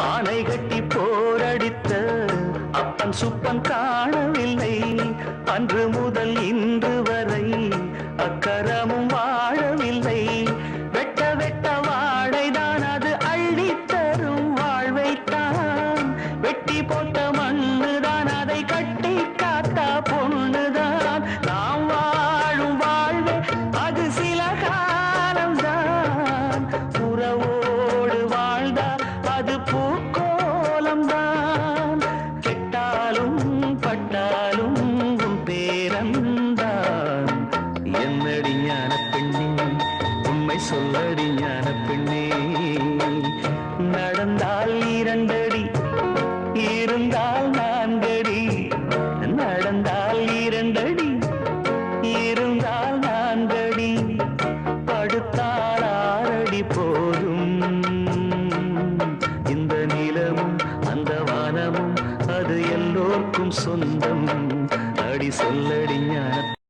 ஆனை கட்டி போரடித்த அப்பன் சுப்பன் காணவில்லை. அன்று முதல் இன்று வரை அக்கரமும் வாழவில்லை. வெட்ட வெட்ட வாழைதான் அது அள்ளித்தரும் வாழ்வைத்தான். வெட்டி போட்ட மண்ணுதான் அதை கட்டி காத்தா பொண்ணுதான். நாம் வாழும் வாழ்வே அது சில காலம்தான். உறவோடு வாழ்ந்தால் அது பூக்கோலம்தான். கெட்டாலும் பட்டாலும் உன் பேரந்தான். என்னடி ஞான பெண்ணே, உண்மை சொல்லடி ஞான பெண்ணே. நடந்தால் 2 அடி, இருந்தால் 4 அடி. நடந்தால் 2 அடி, இருந்தால் 4 அடி. படுத்தால் 6 அடி போதும். இந்த நிலமும் அந்த வானமும் அது எல்லோருக்கும் சொந்தம். அடி சொல்லடி ஞான